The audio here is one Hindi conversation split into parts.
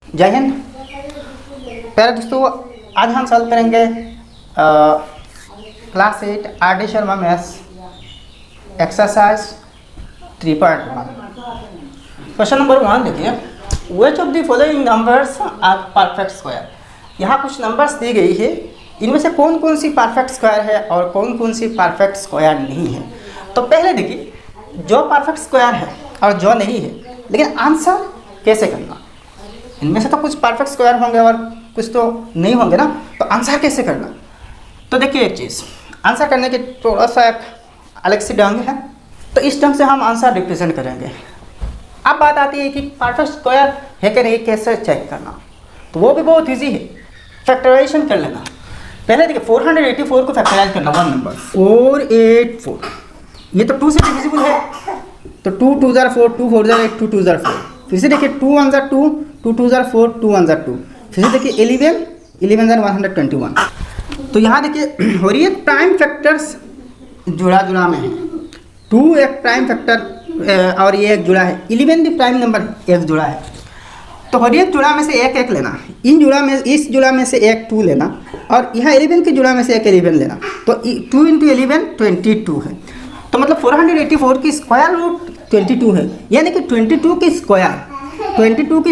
जय हिंद। प्यारे दोस्तों, आज हम सॉल्व करेंगे class 8 R D Sharma maths exercise 3.1। Question number 1 देखिए, which of the following numbers are perfect square. यहाँ कुछ नंबर्स दी गई है, इनमें से कौन कौन सी परफेक्ट स्क्वायर है और कौन कौन सी परफेक्ट स्क्वायर नहीं है। तो पहले देखिए, जो परफेक्ट स्क्वायर है और जो नहीं है, लेकिन आंसर कैसे करना। इनमें से तो कुछ परफेक्ट स्क्वायर होंगे और कुछ तो नहीं होंगे ना, तो आंसर कैसे करना। तो देखिए, एक चीज़ आंसर करने की थोड़ा सा एक अलग सी ढंग है, तो इस ढंग से हम आंसर रिप्रेजेंट करेंगे। अब बात आती है कि परफेक्ट स्क्वायर है कि नहीं, कैसे चेक करना। तो वो भी बहुत ईजी है, फैक्टराइजेशन कर लेना। पहले देखिए, 484 को फैक्टराइज करना, वन नंबर 484, ये तो 2 से डिविजिबल है, तो 2 2 जार 4, 2 4 जार 8, 2 2 जार 4। फिर से देखिए 2 1 जार 2, 2 2 जार 4, 2 1 जार 2। फिर से देखिए 11 11 जार 121। तो यहाँ देखिए, और ये प्राइम फैक्टर्स जुड़ा जुड़ा में है। 2 एक प्राइम फैक्टर और ये एक जुड़ा है। 11 भी प्राइम नंबर एक जुड़ा है। तो हर एक जुड़ा में से एक एक लेना, इन जुड़ा में, इस जुड़ा में से एक 2 लेना, और यहाँ 11 के जुड़ा में से एक 11 लेना। तो 2 × 11 22 है। तो मतलब 484 की स्क्वायर रूट 22 है, यानी कि 22 की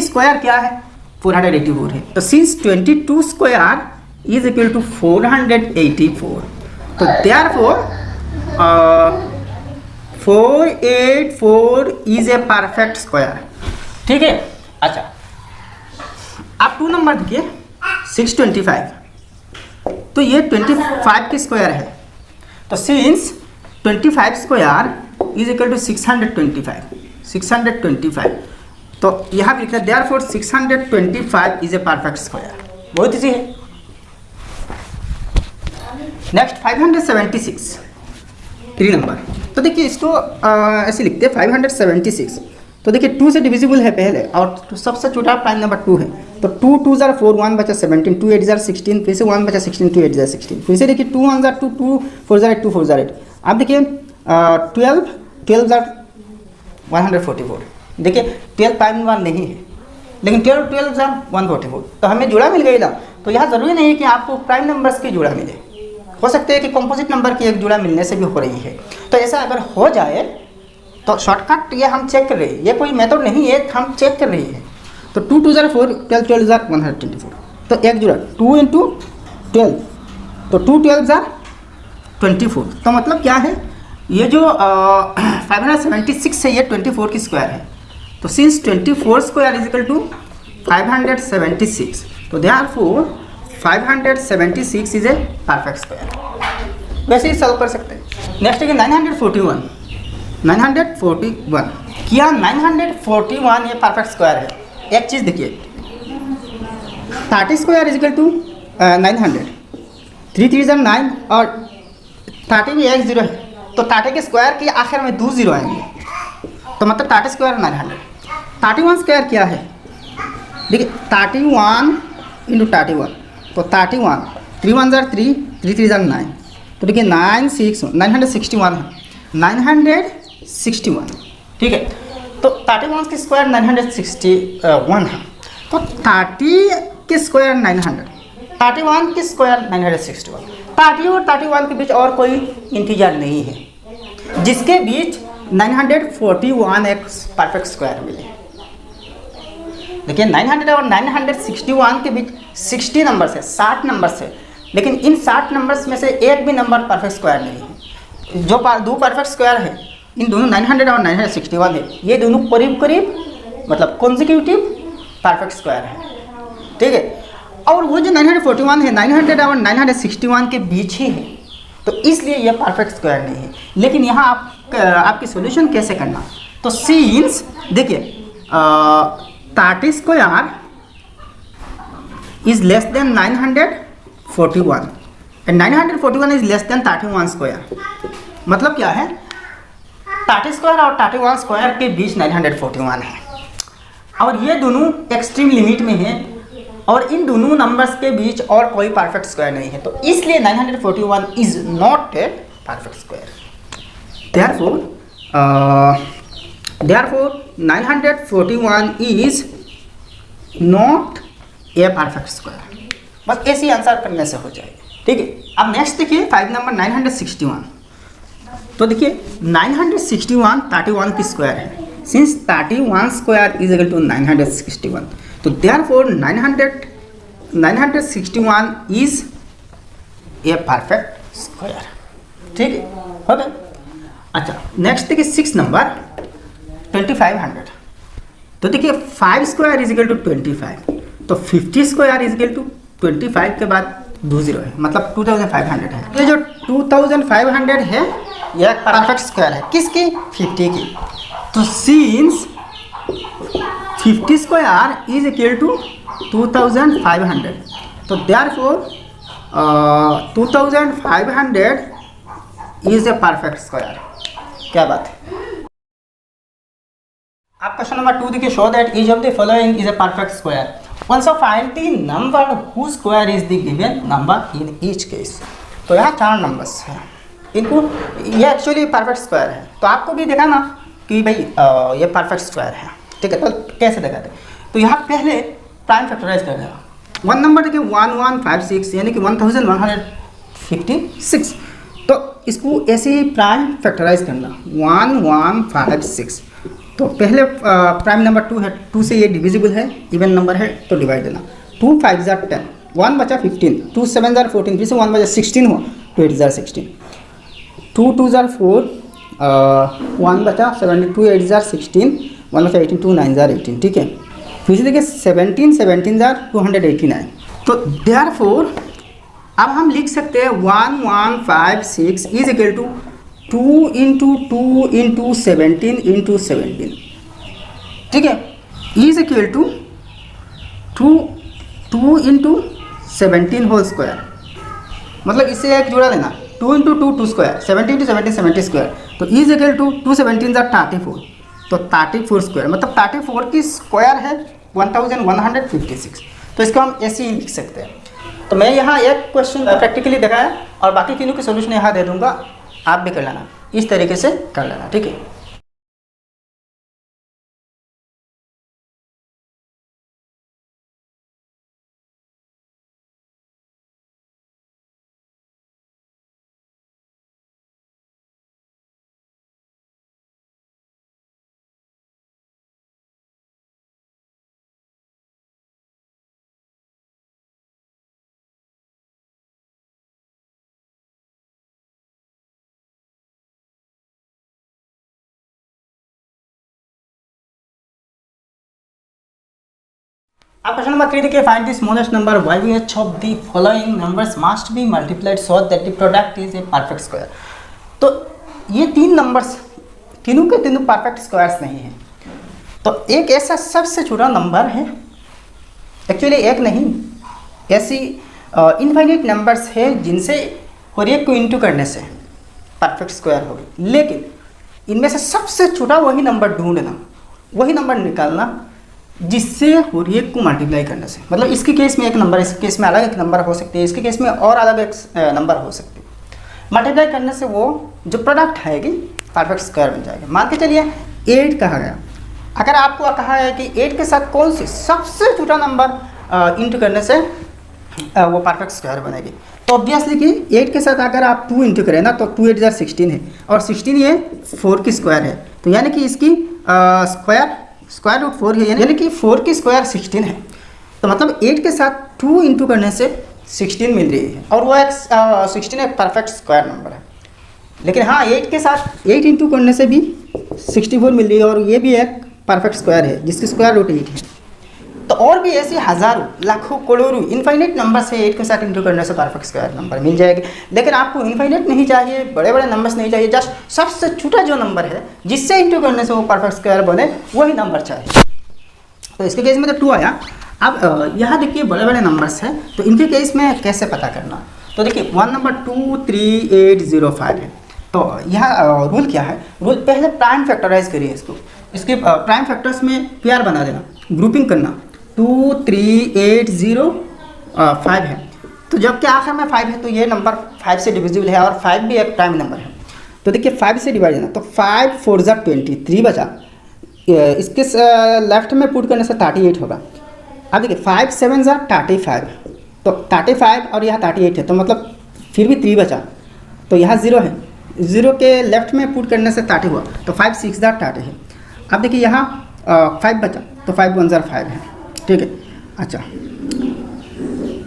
स्क्वायर क्या है, 484 है। तो since 22 square is equal to 484, तो therefore 484 is a perfect square. ठीक है। अच्छा, आप 2 नंबर देखिए, 625, तो ये 25 की स्क्वायर है। तो since 25 square is equal to 625, तो यहाँ भी लिखा है therefore 625 is a perfect square. बहुत ईजी है। Next 576, 3 number. तो देखिए, इसको ऐसे लिखते हैं 576। तो देखिए 2 से डिविजिबल है पहले, और सबसे छोटा प्राइम नंबर 2 है। तो 2 2 जार 4, 1 बचा 17, 2 8 जार 16, फिर से 1 बचा 16, 2 8 जार 16। फिर से देखिए 2 1 जार 2, 2 4 जार 8, 2 4 जार 8। अब देखिए 12 जार 144। देखिए 12 प्राइम नंबर नहीं है, लेकिन 12 जार 144, तो हमें जुड़ा मिल गई ना। तो यहाँ ज़रूरी नहीं है कि आपको प्राइम नंबर्स की जुड़ा मिले, हो सकते हैं कि कंपोजिट नंबर की एक जुड़ा मिलने से भी हो रही है। तो ऐसा अगर हो जाए तो शॉर्टकट ये हम चेक कर रहे हैं, ये कोई मेथड नहीं है, हम चेक कर रहे हैं। तो 2 2 जार 4, 12 12 जार 124, तो एक जुड़ा 2 × 12, तो 2 12 जार 24। तो मतलब क्या है, ये जो 576 है, ये 24 की स्क्वायर है। तो since 24 square is equal to 576, तो therefore 576 is a perfect square. वैसे ही सॉल्व कर सकते हैं। नेक्स्ट है 941 क्या 941 ये परफेक्ट स्क्वायर है। एक चीज़ देखिए, 30 स्क्वायर इज इक्वल टू 900, 3 3 जार 9, और 30 भी एक 0 है, तो 30 के स्क्वायर के आखिर में 2 0 आएंगे, तो मतलब 30 स्क्वायर 900। 31 स्क्वायर क्या है, देखिए 31 × 31, तो 31, 3 1 जार 3, 3 3 जार 9, तो देखिए 961 है, 961। ठीक है। तो 31 की स्क्वायर 961 है, तो 30 के स्क्वायर 900, 31 की स्क्वायर 961। 30 और 31 के बीच और कोई इंटीजर नहीं है जिसके बीच 941 एक परफेक्ट स्क्वायर मिले। देखिए 900 और 961 के बीच 60 नंबर्स है, 60 नंबर्स है, लेकिन इन 60 नंबर्स में से एक भी नंबर परफेक्ट स्क्वायर नहीं है। जो 2 परफेक्ट स्क्वायर है, इन दोनों 900 और 961 है, ये दोनों करीब करीब मतलब कॉन्जिक्यूटिव परफेक्ट स्क्वायर है। ठीक है। और वो जो 941 है, 900 और 961 के बीच ही है, तो इसलिए ये परफेक्ट स्क्वायर नहीं है। लेकिन यहाँ आपकी सॉल्यूशन कैसे करना, तो सिंस देखिए 30 square is less than 941 and 941 is less than 31 square. मतलब क्या है, 30 स्क्वायर और 31 स्क्वायर के बीच 941 है, और ये दोनों एक्सट्रीम लिमिट में हैं, और इन दोनों नंबर्स के बीच और कोई परफेक्ट स्क्वायर नहीं है, तो इसलिए 941 is not a perfect square. therefore 941 is not a perfect square. बस ऐसे आंसर करने से हो जाएगा, ठीक है। अब नेक्स्ट देखिए 5 नंबर 961। तो देखिए 961 31 की स्क्वायर है। Since 31 square is equal to 961, तो therefore 961 is a perfect square, ठीक है, हो गया। अच्छा नेक्स्ट देखिए 6 नंबर 2500। तो देखिए 5 स्क्वायर इज इक्वल टू 25, तो 50 स्क्वायर इज इक्वल टू 25 के बाद 20 है, मतलब 2500 है। ये जो 2500 है यह परफेक्ट स्क्वायर है, किसकी? 50 की। तो since 50 square is equal to 2500, तो therefore 2500 is a perfect square. क्या बात है। आप क्वेश्चन नंबर 2 देखिए, show that each of the following is a perfect square. Also find the number who square is the given number in each case. तो यहाँ 4 नंबर्स हैं, इनको ये एक्चुअली परफेक्ट स्क्वायर है। तो आपको भी देखा ना कि भाई ये परफेक्ट स्क्वायर है, ठीक है। तो कैसे दिखाते? तो यहाँ पहले प्राइम फैक्टराइज कर देगा। 1 नंबर देखिए 1156 यानी कि 1156। तो इसको ऐसे ही प्राइम फैक्टराइज करना 1156। तो पहले प्राइम नंबर 2 है, 2 से ये डिविजिबल है, इवन नंबर है तो डिवाइड देना। 2 5 जार 10, 1 बचा 15, 2 7 जार 14, फिर से 1 बचा 16 हुआ, 2 8 जार 16, 2 2 जार 4, 1 बचा 17, 2 8 जार 16, 1 बचा 18, 2 9 जार 18, ठीक है। फिर से देखिए 17 जार 289। तो देयरफॉर अब हम लिख सकते हैं 1156 is equal to 2 into 2 into 17 into 17, ठीक है, is equal to 2 into 17 whole square. मतलब इससे एक जोड़ा देना, 2 इंटू 2 2 स्क्वायर, 17 इंटू 17 70 स्क्वायर, तो इज इक्वल टू 2 17 जार 34, तो 34 स्क्वायर, मतलब 34 की स्क्वायर है 1156। तो इसको हम ऐसे ही लिख सकते हैं। तो मैं यहाँ एक क्वेश्चन प्रैक्टिकली दिखाया और बाकी तीनों के सोल्यूशन यहाँ दे दूँगा, आप भी कर लेना, इस तरीके से कर लेना, ठीक है। अब क्वेश्चन नंबर 3 देखिए, find the smallest number YBH of the following numbers must be multiplied so that the product is a perfect square. तो ये 3 नंबर्स तीनों के तीनों परफेक्ट स्क्वायर्स नहीं हैं। तो एक ऐसा सबसे छोटा नंबर है, एक्चुअली एक नहीं, ऐसी इनफाइनाइट नंबर्स है जिनसे हर एक को इंटू करने से परफेक्ट स्क्वायर होगी, लेकिन इनमें से सबसे छोटा वही नंबर ढूंढना, वही नंबर निकालना जिससे हर एक को मल्टीप्लाई करने से। मतलब इसके केस में एक नंबर, इसके केस में अलग एक नंबर हो सकती है, इसके केस में और अलग एक नंबर हो सकती है। मल्टीप्लाई करने से वो जो प्रोडक्ट है कि परफेक्ट स्क्वायर बन जाएगा। मान के चलिए 8 कहा गया, अगर आपको कहा है कि 8 के साथ कौन सी सबसे छोटा नंबर इंटू करने से वो परफेक्ट स्क्वायर बनेगी, तो ऑब्वियसली कि 8 के साथ अगर आप 2 इंटू करें ना, तो 2 8 जार 16 है, और 16 ये 4 की स्क्वायर है, तो यानी कि इसकी स्क्वायर रूट 4 है, यानी कि 4 की स्क्वायर 16 है। तो मतलब 8 के साथ 2 इंटू करने से 16 मिल रही है, और वो एक 16 एक परफेक्ट स्क्वायर नंबर है। लेकिन हाँ 8 के साथ 8 इंटू करने से भी 64 मिल रही है, और ये भी एक परफेक्ट स्क्वायर है जिसकी स्क्वायर रूट 8 है। तो और भी ऐसी हज़ारों लाखों करोड़ों इनफाइनाइट नंबर से 8 के साथ इंटू करने से परफेक्ट स्क्वायर नंबर मिल जाएगी। लेकिन आपको इनफाइनाइट नहीं चाहिए, बड़े बड़े नंबर्स नहीं चाहिए, जस्ट सबसे छोटा जो नंबर है जिससे इंटू करने से वो परफेक्ट स्क्वायर बने वही नंबर चाहिए। तो इसके केस में तो 2 आया। अब यहाँ देखिए बड़े बड़े नंबर्स हैं, तो इनके केस में कैसे पता करना। तो देखिए 1 नंबर 23805 है। तो यहाँ रूल क्या है, रूल पहले प्राइम फैक्टराइज करिए इसको, इसके प्राइम फैक्टर्स में पेयर बना देना, ग्रुपिंग करना। 23805 है, तो जबकि आखिर में 5 है तो ये नंबर 5 से डिविजिबल है, और 5 भी एक प्राइम नंबर है। तो देखिए 5 से डिवाइड देना, तो 5 4 जार 20, 3 बचा, इसके लेफ्ट में पुट करने से 38 होगा। अब देखिए 5 7 35, तो 35 और यहाँ 38 है, तो मतलब फिर भी 3 बचा, तो यहाँ 0 है, 0 के लेफ्ट में पुट करने से 30 हुआ, तो 5 6 30 है। अब देखिए यहाँ 5 बचा, तो 5 1 5 है, ठीक है। अच्छा,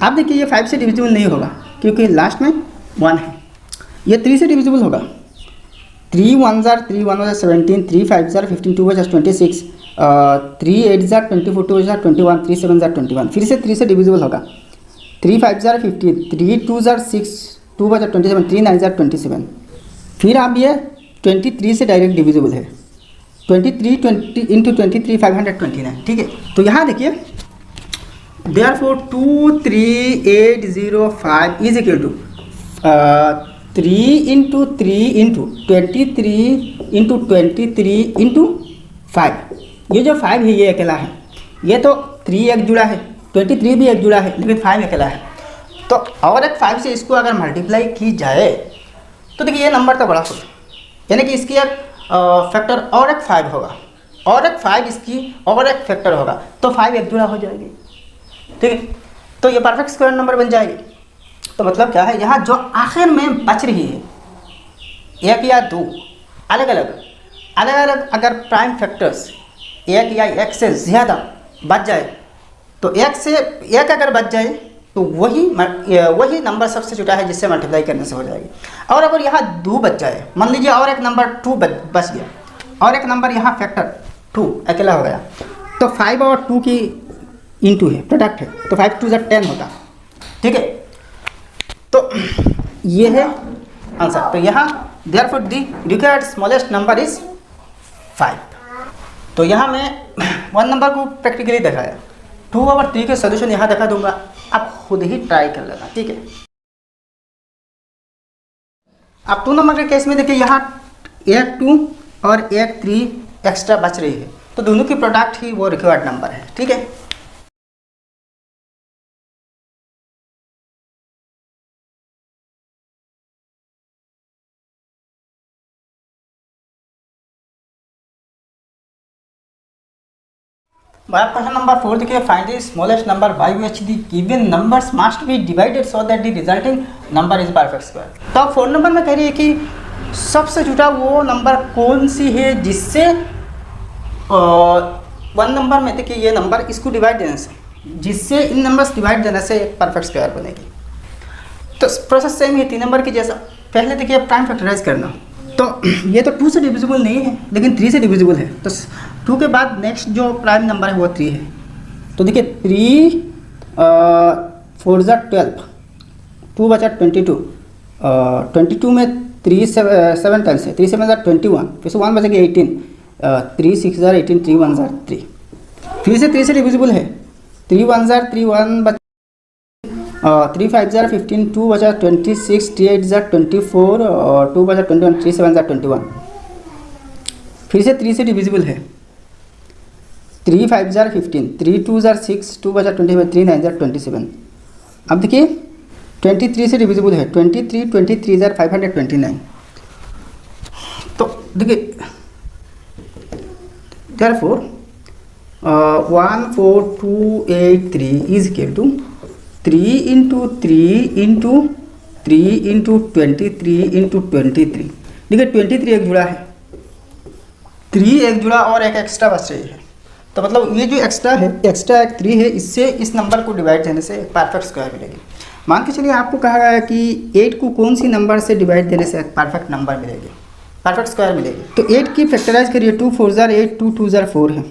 अब देखिए ये 5 से डिविजिबल नहीं होगा क्योंकि लास्ट में 1 है। ये 3 से डिविजिबल होगा, 3 1 3 1 17, 3 5 15, 2 26, 3 8 24, 2 21, 3 7 21, फिर से 3 से डिविजिबल होगा, 3 5 15, 3 2 6, 2 27, 3 9 27, फिर अब ये 23 से डायरेक्ट डिविजिबल है, 23 20 इंटू 23 529, ठीक है। तो यहाँ देखिए therefore 23805 is equal to 3 into 3 into 23 into 23 into 5। ये जो 5 है ये अकेला है, ये तो 3 एक जुड़ा है, 23 भी एक जुड़ा है, लेकिन 5 अकेला है। तो और एक 5 से इसको अगर मल्टीप्लाई की जाए तो देखिए ये नंबर तो बड़ा होगा, यानी कि इसकी एक फैक्टर और एक 5 होगा, और एक 5 इसकी और एक फैक्टर होगा, तो 5 एक जुड़ा हो जाएगी, ठीक है। तो ये परफेक्ट स्क्वायर नंबर बन जाएगी। तो मतलब क्या है, यहाँ जो आखिर में बच रही है एक या दो अलग अलग अगर प्राइम फैक्टर्स एक या एक से ज़्यादा बच जाए, तो एक से एक अगर बच जाए तो वही नंबर सबसे छोटा है जिससे मल्टीप्लाई करने से हो जाएगी। और अगर यहाँ 2 बच जाए, मान लीजिए और एक नंबर 2 बच गया, और एक नंबर यहाँ फैक्टर 2 अकेला हो गया, तो 5 और 2 की इंटू है, प्रोडक्ट है, तो 5 2 10 होगा, ठीक है। तो ये है आंसर। तो यहाँ therefore the required smallest number is 5। तो यहाँ मैं 1 नंबर को प्रैक्टिकली दिखाया, 2 और 3 के सोल्यूशन यहाँ दिखा दूंगा, आप खुद ही ट्राई कर लेना, ठीक है। अब 2 नंबर के केस में देखिए यहाँ एक 2 और एक 3 एक्स्ट्रा बच रही है, तो दोनों की प्रोडक्ट ही वो रिक्वायर्ड नंबर है, ठीक है। क्वेश्चन नंबर 4 देखिए, find the smallest number by which the given numbers must be divided so that the resulting number is perfect square. तो 4 नंबर में कह रही है कि सबसे छोटा वो नंबर कौन सी है जिससे 1 नंबर में देखिए ये नंबर इसको डिवाइड देने से, जिससे इन नंबर्स डिवाइड देने से एक परफेक्ट स्क्वायर बनेगी। तो प्रोसेस सेम है 3 नंबर की जैसा। पहले देखिए प्राइम फैक्टराइज करना, तो ये तो 2 से डिविजिबल नहीं है लेकिन 3 से डिविजिबल है, तो 2 के बाद नेक्स्ट जो प्राइम नंबर है वो 3 है। तो देखिए 3 4 12, 2 बचा 22, 22 में 3 7 टाइम्स है, 3 7 21, फिर से 1 बचेगा 18, 3 6 18, 3 1 3, फिर से 3 से डिविजिबल है, 3 1 3 1 3 5 15, 2 बचा 26, 3 8 24, और 2 बचा 21, 3 7 21, फिर से 3 से डिविजिबल है, 3 5 15, 3 2 6, 2 बचा 25, 3 9 27। अब देखिए 23 से डिविजिबल है, 23 23 529। तो देखिए therefore 14283 is equal to 3 into 3 into 3 into 23 into 23। देखिए 23 एक जुड़ा है, 3 एक जुड़ा और एक एक्स्ट्रा बच रही है, तो मतलब ये जो एक्स्ट्रा है, एक्स्ट्रा एक 3 है, इससे इस नंबर को डिवाइड देने से परफेक्ट स्क्वायर मिलेगी। मान के चलिए आपको कहा गया है कि 8 को कौन सी नंबर से डिवाइड देने से परफेक्ट नंबर मिलेगी, परफेक्ट स्क्वायर मिलेगी। तो 8 की फैक्टराइज करिए, 2 4 8, 2 2 4 है,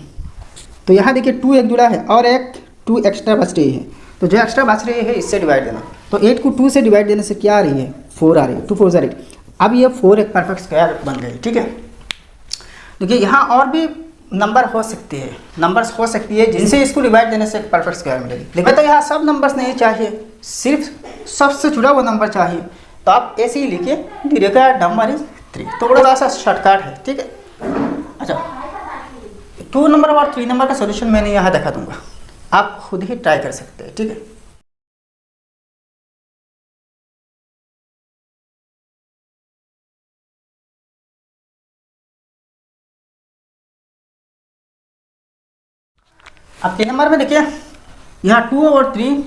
तो यहाँ देखिए 2 एक जुड़ा है और एक 2 एक्स्ट्रा बच रही है, तो जो एक्स्ट्रा बच रही है इससे डिवाइड देना। तो 8 को 2 से डिवाइड देने से क्या आ रही है, 4 आ रही है, 2 4 8। अब ये 4 एक परफेक्ट स्क्वायर बन गई, ठीक है। देखिए यहाँ और भी नंबर हो सकती है, नंबर्स हो सकती है जिनसे इसको डिवाइड देने से एक परफेक्ट स्क्वायर मिलेगी, लेकिन तो यहाँ सब नंबर्स नहीं चाहिए, सिर्फ सबसे जुड़ा हुआ नंबर चाहिए, तो आप ऐसे ही लिखिए द रिक्वायर्ड नंबर इज 3। तो बड़ा सा शॉर्टकट है, ठीक है। अच्छा 2 नंबर और 3 नंबर का सोल्यूशन मैंने यहाँ दिखा दूंगा, आप खुद ही ट्राई कर सकते हैं, ठीक है। अब 3 नंबर में देखिए यहाँ 2 और 3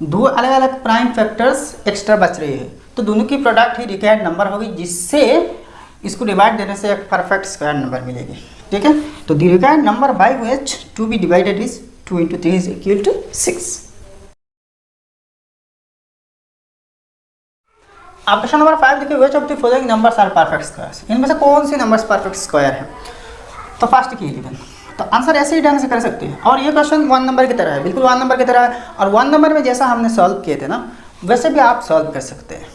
दो अलग अलग प्राइम फैक्टर्स एक्स्ट्रा बच रही है, तो दोनों की प्रोडक्ट ही रिक्वायर्ड नंबर होगी, जिससे इसको डिवाइड देने से एक परफेक्ट स्क्वायर नंबर मिलेगी। ठीक है, तो the required number by which to be divided is 2 × 3 is equal to 6। अब क्वेश्चन नंबर 5 देखिए, which of the following numbers are perfect squares, इनमें से कौन से नंबर्स परफेक्ट स्क्वायर है। तो फर्स्ट की 11, तो आंसर ऐसे ही ढंग से कर सकते हैं। और ये क्वेश्चन 1 नंबर की तरह है, बिल्कुल 1 नंबर की तरह है, और 1 नंबर में जैसा हमने सॉल्व किए थे ना, वैसे भी आप सॉल्व कर सकते हैं।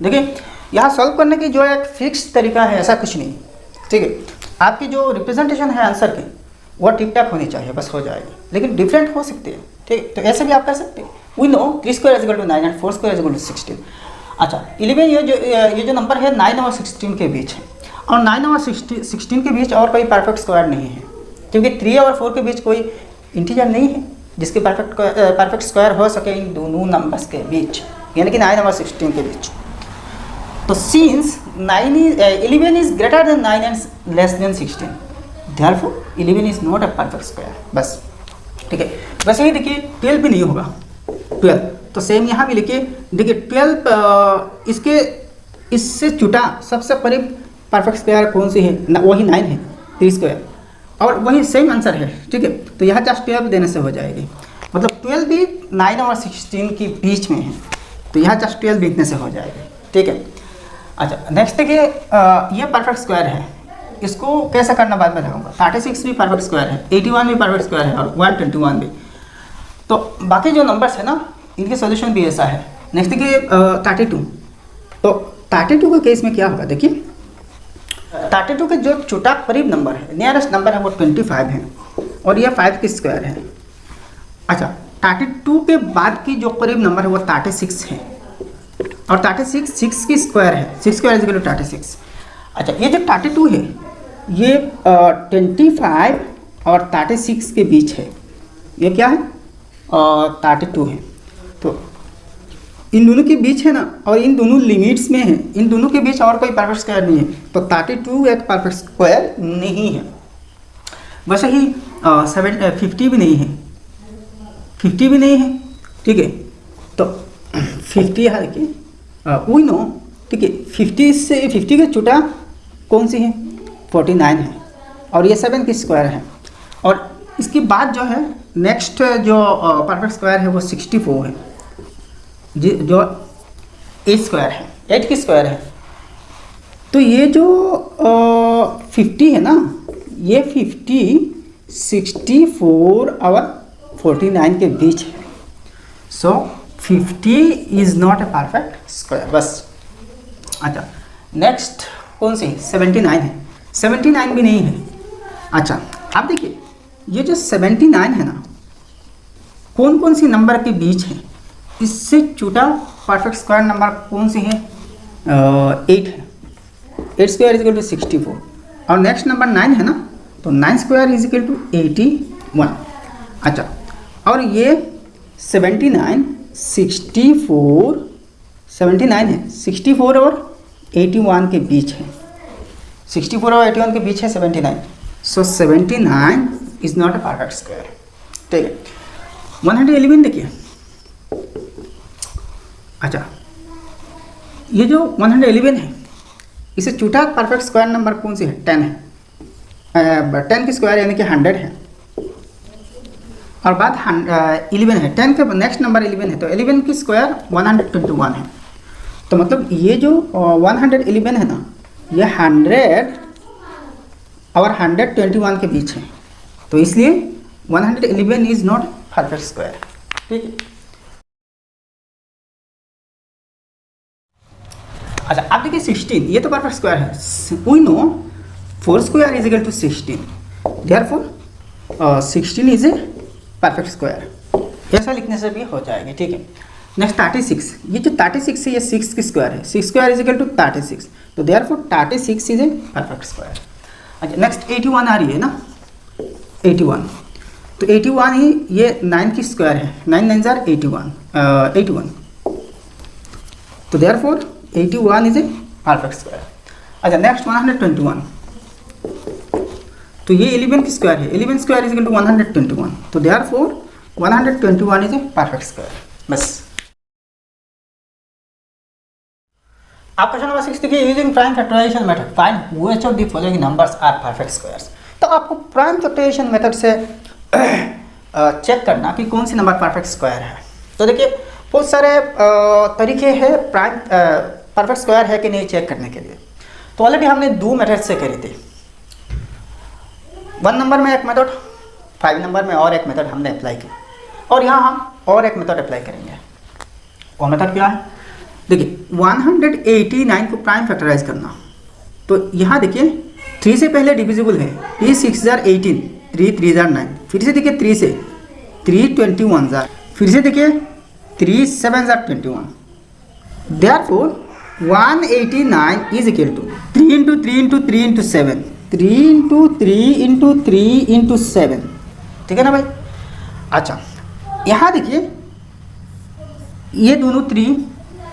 देखिए यहाँ सॉल्व करने की जो एक फिक्स तरीका है, ऐसा कुछ नहीं। ठीक है, आपकी जो रिप्रेजेंटेशन है आंसर की वो ठीक ठाक होनी चाहिए, बस हो जाएगी, लेकिन डिफरेंट हो सकते हैं। ठीक, तो ऐसे भी आप कर सकते हैं। We know 3 square is equal to 9 and 4 square is equal to 16। अच्छा 11, ये जो नंबर है 9 और 16 के बीच है, और 9 और 16 के बीच और कोई परफेक्ट स्क्वायर नहीं है, क्योंकि 3 और 4 के बीच कोई इंटीजर नहीं है जिसके परफेक्ट स्क्वायर हो सके इन दोनों नंबर्स के बीच, यानी कि 9 और 16 के बीच। तो since 11 is greater than 9 and less than 16, therefore 11 is not a perfect square, बस। ठीक है, वैसे ही देखिए 12 भी नहीं होगा, 12, तो सेम यहाँ भी लिखिए। देखिए 12 इससे छुटा सबसे करीब परफेक्ट स्क्वायर कौन सी है, वही 9 है, 3 स्क्वायर, और वही सेम आंसर है। ठीक है, तो यहाँ जस्ट 12 देने से हो जाएगी, मतलब 12 भी 9 और 16 के बीच में है, तो यहाँ जस्ट 12 बीतने से हो जाएगी। ठीक है, अच्छा नेक्स्ट देखिए, ये परफेक्ट स्क्वायर है, इसको कैसे करना बाद में बताऊंगा। 36 भी परफेक्ट स्क्वायर है, 81 भी परफेक्ट स्क्वायर है, और 121 भी। तो बाकी जो नंबर्स है ना, इनके सोल्यूशन भी ऐसा है। नेक्स्ट देखिए 32, तो 32 के केस में क्या होगा, देखिए 32 के जो छोटा करीब नंबर है, नियरेस्ट नंबर है, वो 25 है, और यह 5 की स्क्वायर है। अच्छा 32 के बाद की जो करीब नंबर है वो 36 है, और 36 6 की स्क्वायर है, 6 स्क्वायर इज इक्वल टू 36। अच्छा ये जो 32 है ये 25 और 36 के बीच है, ये क्या है 32 है, तो इन दोनों के बीच है ना, और इन दोनों लिमिट्स में है, इन दोनों के बीच और कोई परफेक्ट स्क्वायर नहीं है, तो 32 एक परफेक्ट स्क्वायर नहीं है। वैसे ही 50 भी नहीं है, 50 भी नहीं है। ठीक है, तो 50 यहाँ देखिए वी नो। ठीक है, 50 के छोटा कौन सी है, 49 है, और ये 7 की स्क्वायर है, और इसके बाद जो है नेक्स्ट जो परफेक्ट स्क्वायर है वो 64 है, जो 8 स्क्वायर है, 8 की स्क्वायर है। तो ये जो 50 है ना, ये 50 64 और 49 के बीच है, सो 50 is not a perfect square, बस। अच्छा नेक्स्ट कौन सी 79 है, 79 भी नहीं है। अच्छा आप देखिए ये जो 79 है ना, कौन कौन सी नंबर के बीच है, इससे छोटा परफेक्ट स्क्वायर नंबर कौन सी है, 8 है, 8 स्क्वायर इज इक्वल टू 64, और नेक्स्ट नंबर 9 है ना, तो 9 स्क्वायर इज इक्वल टू 81। अच्छा और ये 79 64 79 है, 64 और 81 के बीच है, 64 और 81 के बीच है 79, सो 79 is not a perfect square. ठीक है, 111 देखिए। अच्छा ये जो 111 है, इसे छोटा परफेक्ट स्क्वायर नंबर कौन सी है, 10 है, 10 की स्क्वायर यानी कि 100 है, और बाद 11 है, 10 के नेक्स्ट नंबर 11 है, तो 11 की स्क्वायर 121 है, तो मतलब ये जो 111 है ना, ये 100 और 121 के बीच है, तो इसलिए 111 इज नॉट परफेक्ट स्क्वायर। ठीक है, अच्छा आप देखिए 16, ये तो परफेक्ट स्क्वायर है, we know 4 square is equal to 16, therefore 16 is a perfect square, ऐसा लिखने से भी हो जाएगी। ठीक है, नेक्स्ट 36, ये जो 36 है ये 6 की स्क्वायर है, 6 स्क्वायर इज इक्वल टू 36, तो therefore 36 is a perfect square. अच्छा नेक्स्ट 81 आ रही है ना, 81, तो 81 ही ये 9 की स्क्वायर है, 9 9 जार 81, तो therefore 81 is a perfect square. अच्छा नेक्स्ट 121, तो ये 11 की स्क्वायर है, 11 स्क्वायर इज इक्वल टू 121, तो therefore 121 is a perfect square. बस। आप क्वेश्चन नंबर 6 देखिए, using prime factorization method find which of the following numbers are perfect squares. तो आपको प्राइम फैक्टराइजेशन मेथड से चेक करना कि कौन सी नंबर परफेक्ट स्क्वायर है। तो देखिए बहुत सारे तरीके हैं प्राइम परफेक्ट स्क्वायर है कि नहीं चेक करने के लिए। तो ऑलरेडी हमने 2 मेथड से करी थी, 1 नंबर में एक मेथड, 5 नंबर में और एक मेथड हमने अप्लाई की, और यहाँ हम और एक मेथड अप्लाई करेंगे। वो मेथड क्या है? देखिए 189 को प्राइम फैक्टराइज करना। तो यहाँ देखिए 3 से पहले डिविजिबल है, 3 6 जार 18, 3 3 जार 9, फिर से देखिए 3 से 3 21 जार, फिर से देखिए 3 7 जार 21। Therefore 189 is equal to 3 into 3 into 3 into 7, 3 into 3 into 3 into 7। ठीक है ना भाई? अच्छा यहाँ देखिए ये दोनों 3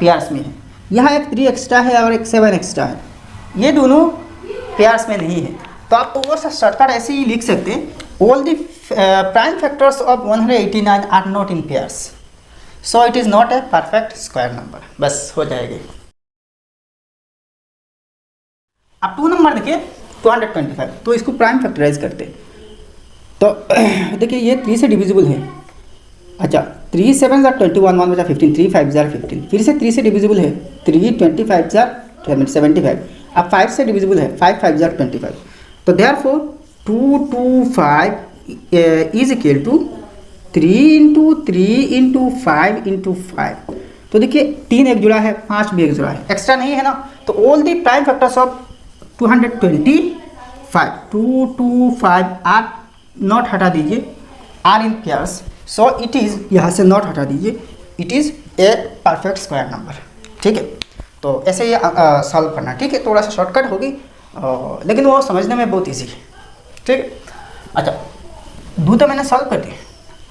पेयर्स में है, यहाँ एक 3 एक्स्ट्रा है और एक 7 एक्स्ट्रा है, ये दोनों पेयर्स में नहीं है। तो आप वो शॉर्टकट ऐसे ही लिख सकते हैं, all the prime factors of 189 are not in pairs, so it is not a perfect square number. बस हो जाएगी। अब 2 नंबर देखिए 225, तो इसको प्राइम फैक्टराइज करते। तो देखिए ये 3 से डिविजिबल है। अच्छा 3 7 जार 21, 1 बचा 15, 3 5 जार 15, फिर से 3 से डिविजिबल है, 3 25 जार 75। अब 5 से डिविजिबल है, 5 5 जार 25। तो therefore 225 is equal to 3 into 3 into 5 into 5। तो देखिए 3 एक जुड़ा है, 5 भी एक जुड़ा है, एक्स्ट्रा नहीं है ना। तो all the prime factors of 225, 225 are not हटा दीजिए, are in pairs, so it is, यहाँ से नॉट हटा दीजिए, it is a perfect square number. ठीक है, तो ऐसे ही सॉल्व करना। ठीक है, थोड़ा सा शॉर्टकट होगी लेकिन वो समझने में बहुत ईजी है। ठीक है, अच्छा 2 तो मैंने सॉल्व कर दिए,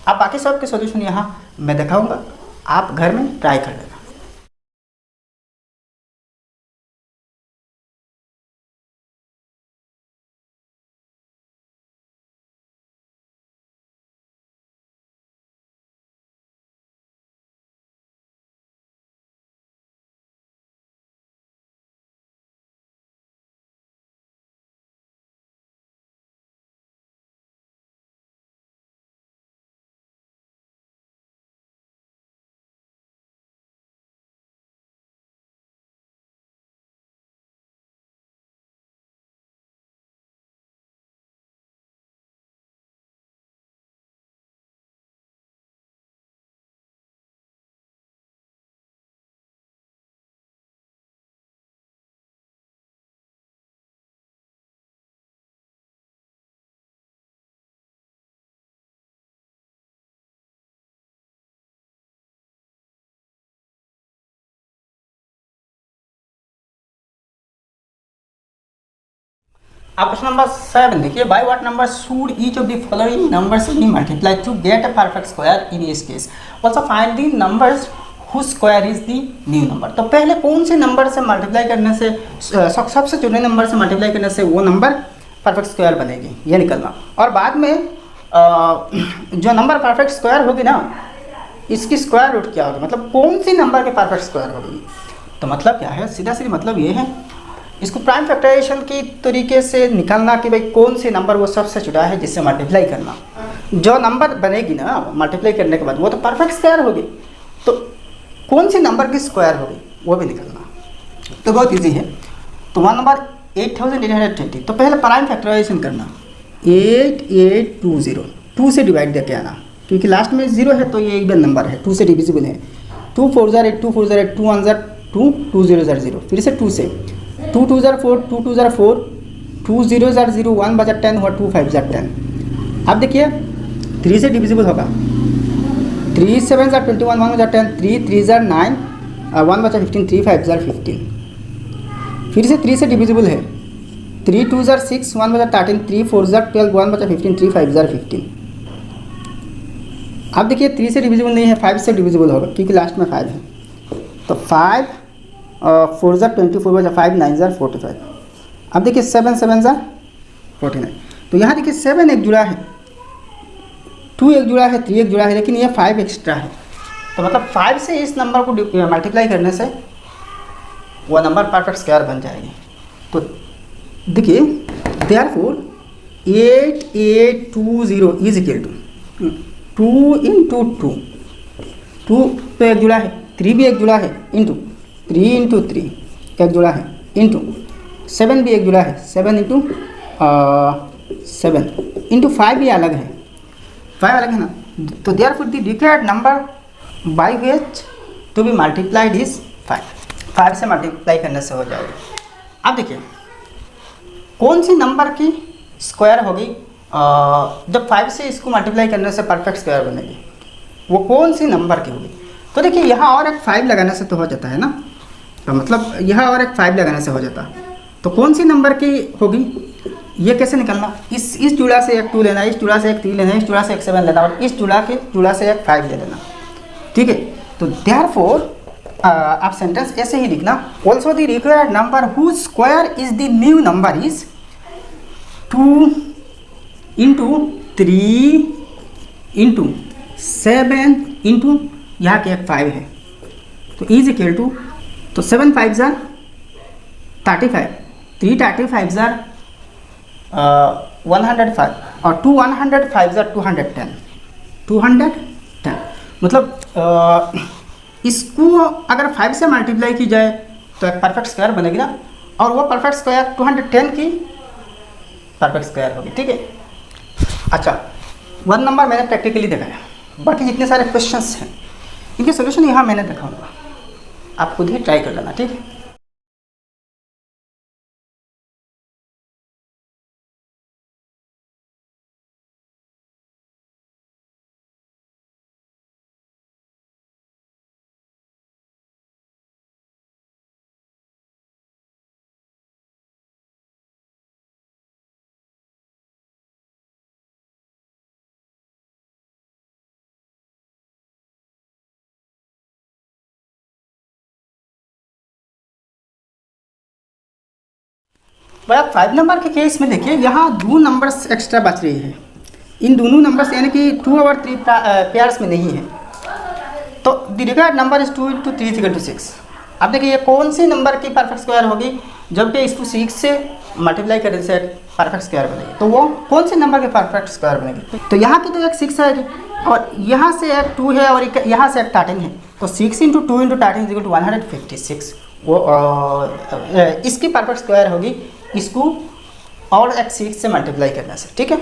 आप बाकी सब के सॉल्यूशन यहाँ मैं दिखाऊंगा, आप घर में ट्राई कर लेना। आप क्वेश्चन नंबर 7 देखिए, by what number should each of the following numbers be multiplied to get a perfect square in each case, also find the numbers whose square is the new number. तो पहले कौन से नंबर से मल्टीप्लाई करने से, सबसे छोटे नंबर से मल्टीप्लाई करने से वो नंबर परफेक्ट स्क्वायर बनेगी, ये निकलना। और बाद में जो नंबर परफेक्ट स्क्वायर होगी ना, इसकी स्क्वायर रूट क्या होगी, मतलब कौन सी नंबर के परफेक्ट स्क्वायर होगी। तो मतलब क्या है, सीधा सीधा मतलब ये है, इसको प्राइम फैक्टराइजेशन की तरीके से निकालना कि भाई कौन से नंबर वो सबसे छोटा है जिससे मल्टीप्लाई करना। जो नंबर बनेगी ना मल्टीप्लाई करने के बाद वो तो परफेक्ट स्क्वायर होगी, तो कौन सी नंबर की स्क्वायर होगी वो भी निकालना। तो बहुत इजी है। तो 1 नंबर 8820, तो पहले प्राइम फैक्टराइजेशन करना, 8820, 2 से डिवाइड करके आना, क्योंकि लास्ट में 0 है तो ये इवन नंबर है, 2 से डिविजिबल है। 2 4 जार 8, 2 4 जार 8, 2 1 जार 2, 2 0 जार 0, फिर से 2 से 2 2 जार 4, 2 2 जार 4, 2 0 जार 0, 1 बचा 10 हुआ, 2 5 जार 10। अब देखिए 3 से डिविजिबल होगा, 3 7 जार 21, 1 बचा 10, 3 3 जार 9, 1 बचा 15, 3 5 जार 15। फिर से 3 से डिविजिबल है, 3 2 जार 6, 1 बचा 13, 3 4 जार 12, 1 बचा 15, 3 5 जार 15। अब देखिए 3 से डिविजिबल नहीं है, 5 से डिविजिबल होगा क्योंकि लास्ट में 5 है। तो 5 4 जार 24 बचा 5 9 जार 45। अब देखिए 7 7 जार 49। तो यहाँ देखिए 7 एक जुड़ा है, 2 एक जुड़ा है, 3 एक जुड़ा है, लेकिन ये 5 एक्स्ट्रा है। तो मतलब 5 से इस नंबर को मल्टीप्लाई करने से वो नंबर परफेक्ट स्क्वायर बन जाएगी। तो देखिए therefore 8820 is equal to 2 into 2, 2 तो एक जुड़ा है, 3 भी एक जुड़ा है, इंटू 3 इंटू 3 एक जुड़ा है, इंटू 7 भी एक जुड़ा है, 7 इंटू 7 इंटू 5 भी अलग है, 5 अलग है ना। तो therefore the required number by which to be multiplied is 5 से मल्टीप्लाई करने से हो जाएगा। अब देखिए कौन सी नंबर की स्क्वायर होगी जब 5 से इसको मल्टीप्लाई करने से परफेक्ट स्क्वायर बनेगी, वो कौन सी नंबर की होगी। तो देखिए यहाँ और एक 5 लगाने से तो हो जाता है ना, तो मतलब यहाँ और एक 5 लगाने से हो जाता है। तो कौन सी नंबर की होगी ये कैसे निकलना, इस जुड़ा से एक 2 लेना, इस जुड़ा से एक 3 लेना, इस जुड़ा से एक 7 लेना और इस जुड़ा से एक 5 ले लेना, ठीक है। तो देयरफॉर आप सेंटेंस ऐसे ही लिखना, also the required number whose square is the new number is 2 into 3 into 7 into यहाँ के एक 5 है, तो इज इक्वल टू, तो 7 5 जार 35, 3 35 जार 105 और 2 105 जार 210 मतलब इसको अगर 5 से मल्टीप्लाई की जाए तो एक परफेक्ट स्क्वायर बनेगी ना, और वो परफेक्ट स्क्वायर 210 की परफेक्ट स्क्वायर होगी, ठीक है। अच्छा 1 नंबर मैंने प्रैक्टिकली दिखाया, बाकी जितने सारे क्वेश्चंस हैं इनके सोल्यूशन यहाँ मैंने दिखाऊंगा, आप खुद ही ट्राई कर लेना, ठीक है। भाई आप 5 नंबर के केस में देखिए यहाँ 2 नंबर्स एक्स्ट्रा बच रही है, इन दोनों नंबर्स यानी कि 2 और 3 पेयर्स में नहीं है। तो the required number is 2 into 3 equal to 6। अब देखिए ये कौन सी नंबर की परफेक्ट स्क्वायर होगी जबकि इसको 6 से मल्टीप्लाई करने से परफेक्ट स्क्वायर बनेगी, तो वो कौन से नंबर की परफेक्ट स्क्वायर बनेगी। तो यहाँ की तो एक 6 आएगी और यहाँ से एक 2 है और यहाँ से एक 13 है, तो 6 इंटू 2 इंटू 13 इक्वल टू 156, वो इसकी परफेक्ट स्क्वायर होगी इसको और एक 6 से मल्टीप्लाई करने से, ठीक है।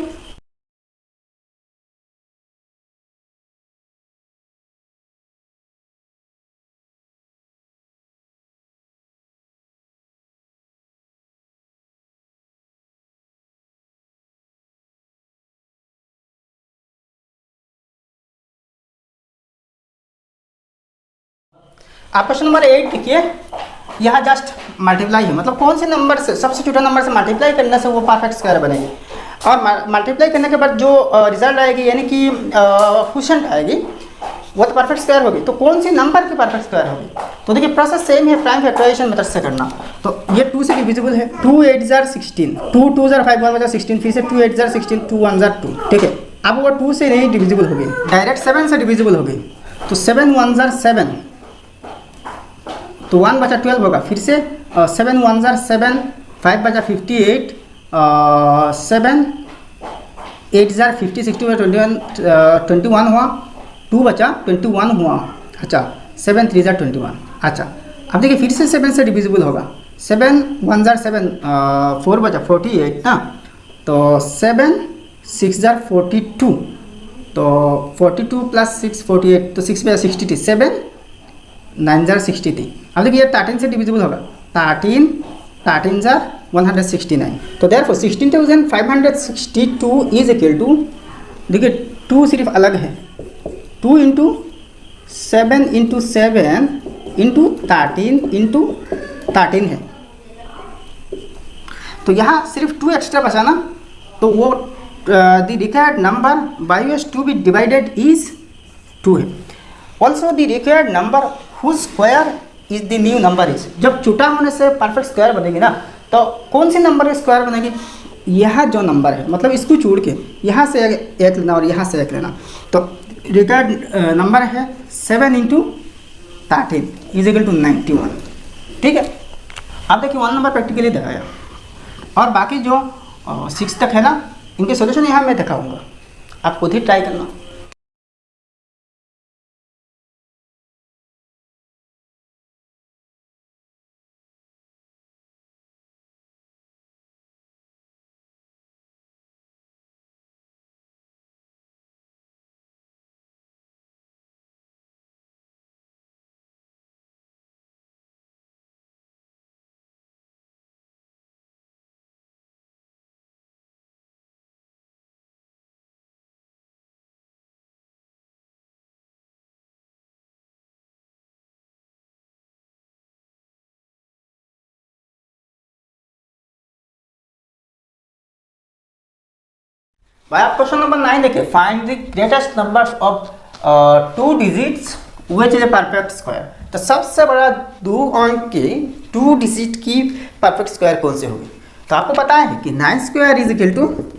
आप क्वेश्चन नंबर 8 देखिए, यहाँ जस्ट मल्टीप्लाई है, मतलब कौन से नंबर से, सबसे छोटा नंबर से मल्टीप्लाई करने से वो परफेक्ट स्क्वायर बनेगी, और मल्टीप्लाई करने के बाद जो रिजल्ट आएगी यानी कि क्वोशिएंट आएगी वो तो परफेक्ट स्क्वायर होगी। तो कौन सी नंबर की परफेक्ट स्क्वायर होगी, तो देखिए प्रोसेस सेम है, प्राइम फैक्टराइजेशन मेथड से करना। तो ये 2 से डिविजिबल है, 2 8 जार 16, 2 2 जार 5 1 जार 16, फिर से 2 8 जार 16, 2 1 जार 2, ठीक है। अब वो 2 से नहीं डिविजिबल होगी, डायरेक्ट 7 से डिविजिबल होगी, तो 7 1 जार 7, तो 1 बचा 12 होगा, फिर से 7 1 जार 7, 5 बचा 58, 7 8 जार 50, 60 21 हुआ, 2 बचा 21 हुआ, अच्छा 7 3 जार 21, अच्छा अब देखिए फिर से 7 से डिविजिबल होगा, 7 1 जार 7, 4 बचा 48 ना, तो 7 6 जार 42, तो 42 प्लस 6 48, तो 6 बचा 63, 7 9 जार 63। अब देखिए ये 13 से डिविजिबल होगा, 13 जार 169, तो देयरफॉर 16,562 इज इक्वल टू, देखिए 2 सिर्फ अलग है, 2 इंटू 7 इंटू 7 इंटू 13 है, तो यहाँ सिर्फ 2 एक्स्ट्रा बचा ना, तो वो the required number by which to be divided is 2 है। Also the required number whose square is the new number is, जब छोटा होने से परफेक्ट स्क्वायर बनेगी ना, तो कौन सी नंबर की स्क्वायर बनेगी, यह जो नंबर है, मतलब इसको छोड़ के यहाँ से एक लेना और यहाँ से एक लेना, तो रिकॉर्ड नंबर है 7 × 13 = 91। ठीक है, आप देखिए 1 नंबर प्रैक्टिकली दिखाया और बाकी जो 6 तक है ना, इनके सोल्यूशन यहाँ मैं दिखाऊंगा, आप खुद ही ट्राई करना। भाई आप क्वेश्चन नंबर 9 देखिए, find the greatest numbers of 2 digits which is a perfect square. तो सबसे बड़ा 2 अंक के 2 डिजिट की परफेक्ट स्क्वायर कौन से होगी? तो आपको पता है कि 9 स्क्वायर =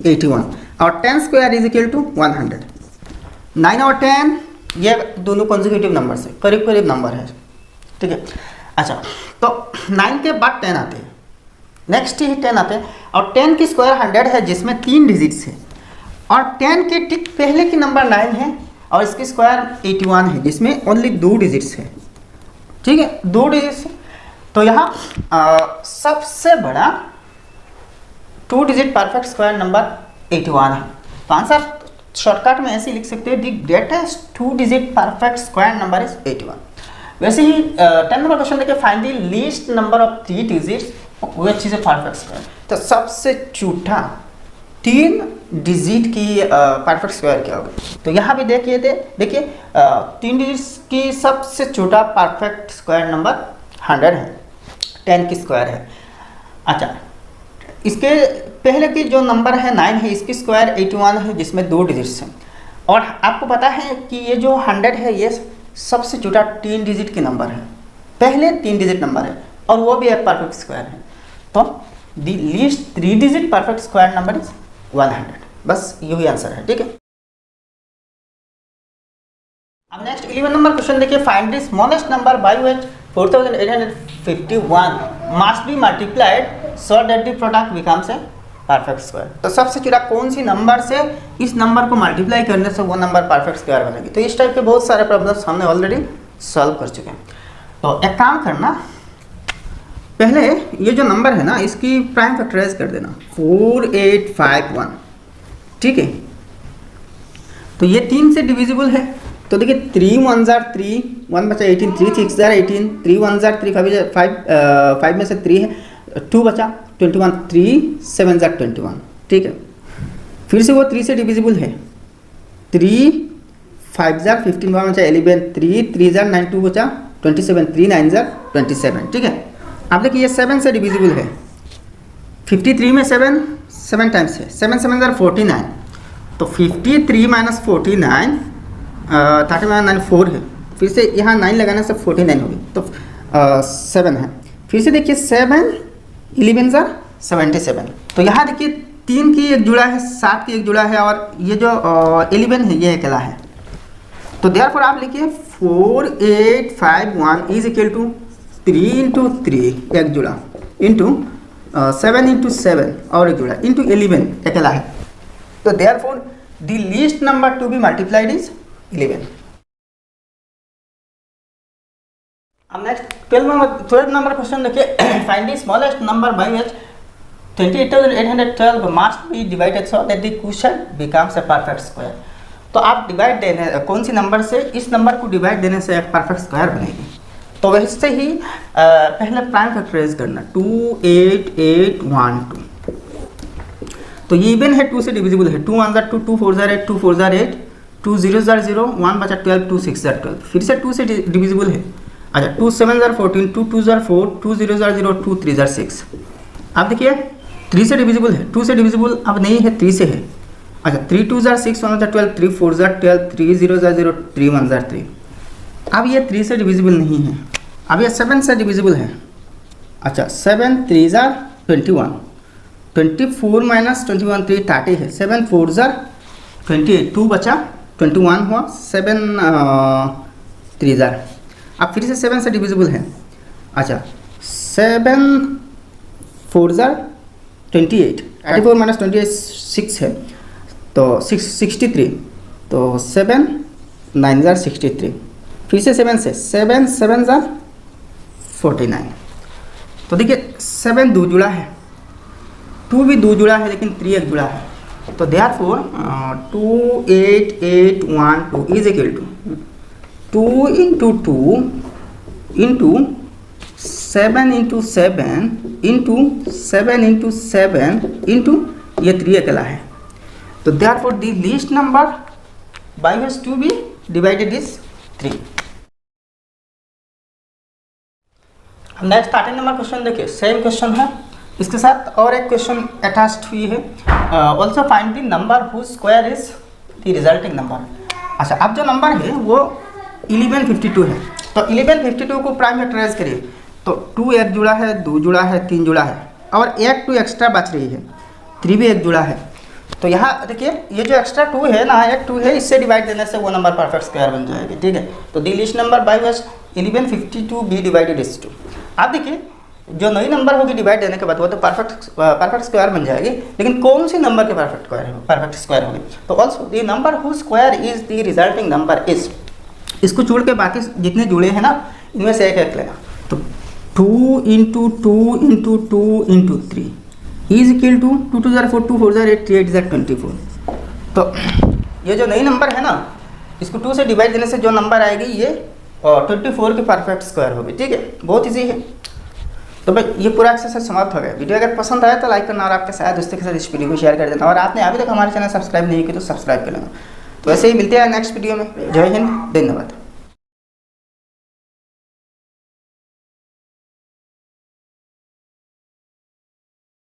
81 और 10 स्क्वायर = 100। 9 और 10 ये दोनों कॉन्जिक्यूटिव नंबर है, करीब करीब नंबर है। ठीक है, अच्छा तो 9 के बाद 10 आते हैं, नेक्स्ट ही 10 आते हैं, और 10 की स्क्वायर 100 है जिसमें 3 डिजिट्स है, और 10 के ठीक पहले की नंबर 9 है और इसकी स्क्वायर 81 है जिसमें ओनली 2 डिजिट्स है। ठीक है, 2 डिजिट्स है, तो यहाँ सबसे बड़ा 2 डिजिट परफेक्ट स्क्वायर नंबर 81 है। तो आंसर शॉर्टकट में ऐसे लिख सकते हैं, the greatest 2 digit perfect square number is 81। वैसे ही 10 नंबर क्वेश्चन देखिए, find the least number of 3 digits which is a perfect square. तो सबसे छोटा 3 डिजिट की परफेक्ट स्क्वायर क्या होगा? तो यहाँ भी देखिए 3 डिजिट्स की सबसे छोटा परफेक्ट स्क्वायर नंबर 100 है, 10 की स्क्वायर है। अच्छा, इसके पहले की जो नंबर है 9 है, इसकी स्क्वायर 81 है जिसमें 2 डिजिट्स हैं, और आपको पता है कि ये जो 100 है ये सबसे छोटा 3 डिजिट की नंबर है, पहले 3 डिजिट नंबर है, और वो भी एक परफेक्ट स्क्वायर है। तो the least 3 digit perfect square number is 100। बस यही आंसर है। ठीक है, अब नेक्स्ट 11 नंबर क्वेश्चन देखिए, find the smallest number by which 4851 must be multiplied so that the product becomes a perfect square. तो सबसे छोटा कौन सी नंबर से इस नंबर को मल्टीप्लाई करने से वो नंबर परफेक्ट स्क्वायर बनेगी? तो इस टाइप के बहुत सारे प्रॉब्लम्स हमने ऑलरेडी सॉल्व कर चुके हैं। तो एक काम करना, पहले ये जो नंबर है ना इसकी प्राइम फैक्टराइज कर देना 4851। ठीक है, तो ये 3 से डिविजिबल है, तो देखिए 3 1 जार 3, 1 बचा 18, 3 6 जार 18, 3 1 जार 3, 5 में से 3 है, 2 बचा 21, 3 7 जार 21। ठीक है, फिर से वो 3 से डिविजिबल है, 3 5 जार 15, 1 बचा 11, 3 3 जार 9, 2 बचा 27, 3 9 जार 27। ठीक है, अब देखिए ये 7 से डिविजिबल है, 53 में 7 टाइम्स है, 7 7 जार 49, तो 53 माइनस 49 39 4 है, फिर से यहाँ 9 लगाने से 49 होगी, तो 7 है, फिर से देखिए 7 11 जार 77, तो यहाँ देखिए 3 की एक जुड़ा है, 7 की एक जुड़ा है, और ये जो 11 है ये अकेला है। तो देयरफॉर आप लिखिए 4851 इज इक्वल टू 3 × 3 एक जुड़ा इंटू 7 × 7 और एक जुड़ा इंटू 11 अकेला है। तो therefore the least number to be multiplied is 11। अब नेक्स्ट 12 नंबर क्वेश्चन देखिए, find the smallest number by which 28,812 must be divided so that the quotient becomes a perfect square. तो आप डिवाइड देने कौन सी नंबर से इस नंबर को डिवाइड देने से एक परफेक्ट स्क्वायर बनेगी? तो वैसे ही पहले प्राइम फैक्टराइज करना 28812। तो ये इवन है, 2 से डिविजिबल है, 2 1 जार 2, 2 4 जार 8, 2 4 जार 8, 2 0 जार 0, 1 बचा 12, 2 6 जार 12, फिर से 2 से डिविजिबल है। अच्छा, 2 7 जार 14, 2 2 जार 4, 2 0 जार 0, 2 3 जार 6। अब देखिए 3 से डिविजिबल है, 2 से डिविजिबल अब नहीं है, 3 से है। अच्छा, 3 2 jar 6, 1 jar 12, 3 4 jar 12, 3 0 jar 0, 3 1 jar 3। अब ये 3 से डिविजिबल नहीं है, अब ये 7 से डिविजिबल है। अच्छा, 7 3 जार 21, 24 माइनस 21 3 30 है, 7 4 ज़र 28, 2 बचा 21 हुआ, 7 3 ज़र। अब फिर से 7 से डिविजिबल है। अच्छा 7 4 ज़र 28, 84 माइनस 28 6 है तो 63, तो 7 9 ज़र 63, फिर से 7 से 7 7 ज़र 49। तो देखिए 7 दो जुड़ा है, 2 भी दो जुड़ा है, लेकिन 3 एक जुड़ा है। तो therefore 2 8 8 1 2 is equal to 2 into 2 into 7 into 7 into 7 into 7 into ये 3 अकेला है। तो therefore the least number by which to be divided is 3। Next 13 number question देखिए, सेम क्वेश्चन है, इसके साथ और एक क्वेश्चन अटैच्ड हुई है। Also find the number whose square is the resulting number. अच्छा अब जो नंबर है वो 1152 है, तो 1152 को प्राइम फैक्टराइज करिए तो 2 एक जुड़ा है, 2 जुड़ा है, 3 जुड़ा है और एक 2 एक्स्ट्रा बच रही है, 3 भी एक जुड़ा है। तो यहाँ देखिए ये जो एक्स्ट्रा 2 है ना, एक 2 है, इससे डिवाइड देने से वो नंबर परफेक्ट स्क्वायर बन जाएगी। ठीक है, तो the least number by which 1152 be divided is 2। आप देखिए जो नई नंबर होगी डिवाइड देने के बाद वो तो परफेक्ट स्क्वायर बन जाएगी, लेकिन कौन सी नंबर के परफेक्ट स्क्वायर होगी। तो also the number whose square is the resulting number is, इसको छोड़ के बाकी जितने जुड़े हैं ना इनमें से एक एक लेना। तो 2 into 2 into 2 into 3 is equal to 2 2 ज़र 4 2 4 ज़र 8 3 8 ज़र 24। तो ये जो नई नंबर है ना इसको 2 से डिवाइड देने से जो नंबर आएगी ये 24 की परफेक्ट स्क्वायर होगी। ठीक है, बहुत ईजी है। तो भाई ये पूरा एक्सरसाइज समाप्त हो गया। वीडियो अगर पसंद आया तो लाइक करना और आपके साथ दोस्तों के साथ इस वीडियो को शेयर कर देना, और आपने अभी तक हमारे चैनल सब्सक्राइब नहीं किया तो सब्सक्राइब कर लेना। तो ऐसे ही मिलते हैं नेक्स्ट वीडियो में। जय हिंद, धन्यवाद।